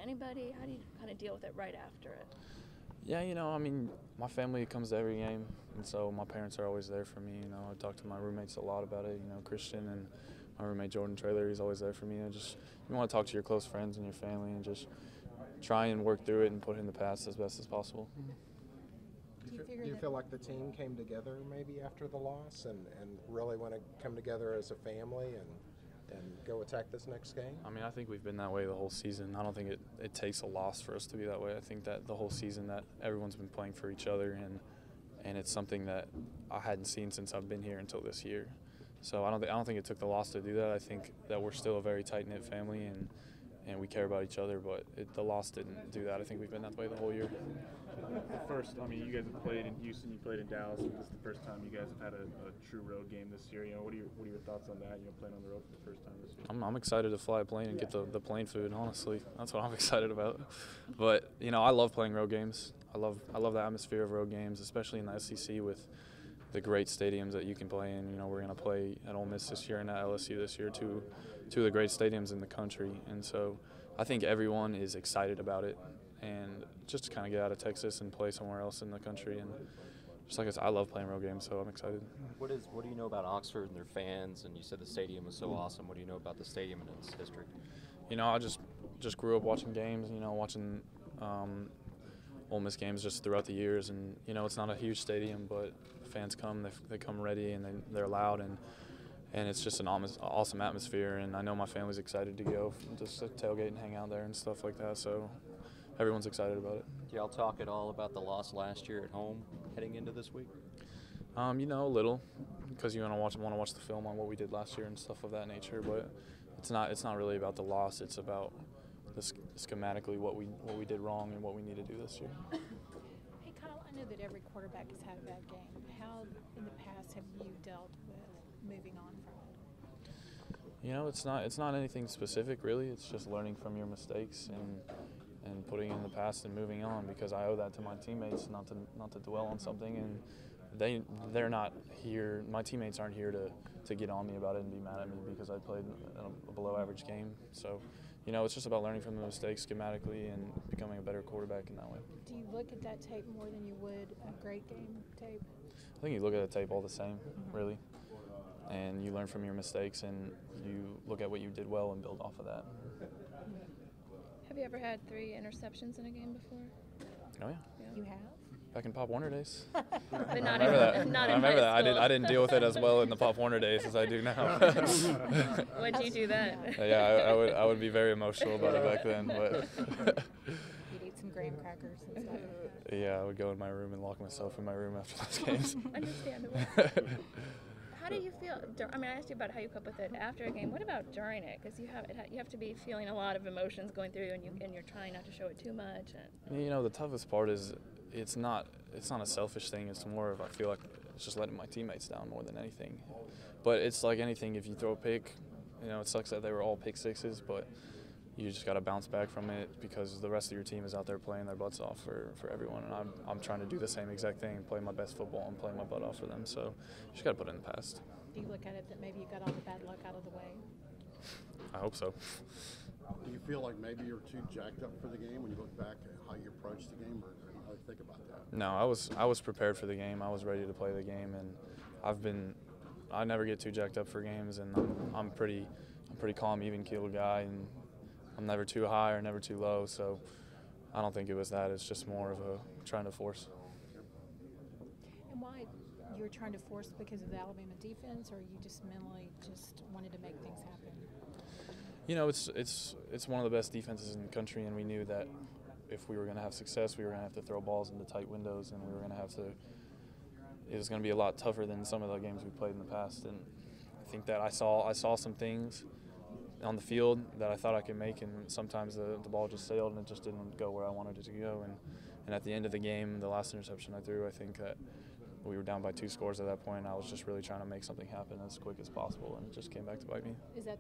anybody? How do you kind of deal with it right after it? Yeah, I mean, my family comes to every game, and so my parents are always there for me. I talk to my roommates a lot about it. Christian and my roommate Jordan Traylor, he's always there for me. You want to talk to your close friends and your family and just try and work through it and put it in the past as best as possible. Do you feel like the team came together maybe after the loss and really want to come together as a family and go attack this next game? I mean, I think we've been that way the whole season. I don't think it takes a loss for us to be that way. I think that the whole season that everyone's been playing for each other, and it's something that I hadn't seen since I've been here until this year. So I don't think it took the loss to do that. I think that we're still a very tight-knit family and we care about each other, but the loss didn't do that. I think we've been that way the whole year. I mean, you guys have played in Houston, you played in Dallas. This is the first time you guys have had a true road game this year. What are your thoughts on that? Playing on the road for the first time this year. I'm excited to fly a plane and get the plane food. Honestly, that's what I'm excited about. But I love playing road games. I love the atmosphere of road games, especially in the SEC with the great stadiums that you can play in. We're going to play at Ole Miss this year and at LSU this year, two of the great stadiums in the country. And so I think everyone is excited about it. And just to kind of get out of Texas and play somewhere else in the country. And just like I said, I love playing road games, so I'm excited. What do you know about Oxford and their fans? And you said the stadium was so awesome. What do you know about the stadium and its history? I just grew up watching games, watching Ole Miss games just throughout the years. And, it's not a huge stadium, but fans come, they come ready, and they're loud. And it's just an awesome atmosphere. And I know my family's excited to go just to tailgate and hang out there and stuff like that. So everyone's excited about it. Do y'all talk at all about the loss last year at home heading into this week? A little, because you want to watch the film on what we did last year and stuff of that nature. But it's not really about the loss. It's about schematically what we did wrong and what we need to do this year. Hey Kyle, I know that every quarterback has had a bad game. How in the past have you dealt with moving on from it? It's not anything specific really. It's just learning from your mistakes and putting it in the past and moving on, because I owe that to my teammates not to dwell on something, and they're not here. My teammates aren't here to get on me about it and be mad at me because I played a below average game. So it's just about learning from the mistakes schematically and becoming a better quarterback in that way. Do you look at that tape more than you would a great game tape? I think you look at the tape all the same, really, and you learn from your mistakes and you look at what you did well and build off of that. Have you ever had 3 interceptions in a game before? Oh yeah. You have? Back in Pop Warner days. But not I remember that. in I remember that. high I didn't deal with it as well in the Pop Warner days as I do now. What'd you do then? Yeah, I would be very emotional about it back then, but You'd eat some graham crackers and stuff like that. yeah, I would go in my room and lock myself in my room after those games. Understandable. How do you feel? I mean, I asked you about how you cope with it after a game. What about during it? Because you have to be feeling a lot of emotions going through, and you're trying not to show it too much. The toughest part is it's not a selfish thing. It's more of, I feel like it's just letting my teammates down more than anything. But it's like anything. If you throw a pick, it sucks that they were all pick sixes, but you just got to bounce back from it because the rest of your team is out there playing their butts off for everyone, and I'm trying to do the same exact thing and play my best football and play my butt off for them. So you just got to put it in the past. Do you look at it that maybe you got all the bad luck out of the way? I hope so. Do you feel like maybe you're too jacked up for the game when you look back at how you approached the game, or how you think about that? No, I was prepared for the game. I was ready to play the game, and I never get too jacked up for games, and I'm pretty calm, even keeled guy, and I'm never too high or never too low. So I don't think it was that. It's just more of a trying to force. And why you were trying to force because of the Alabama defense, or you just mentally just wanted to make things happen? It's one of the best defenses in the country, and we knew that if we were going to have success, we were going to have to throw balls into tight windows, and we were going to have to. It was going to be a lot tougher than some of the games we played in the past, and I think that I saw some things on the field that I thought I could make, and sometimes the ball just sailed and it just didn't go where I wanted it to go. And at the end of the game, the last interception I threw, I think that we were down by 2 scores at that point. I was just really trying to make something happen as quick as possible, and it just came back to bite me. Is that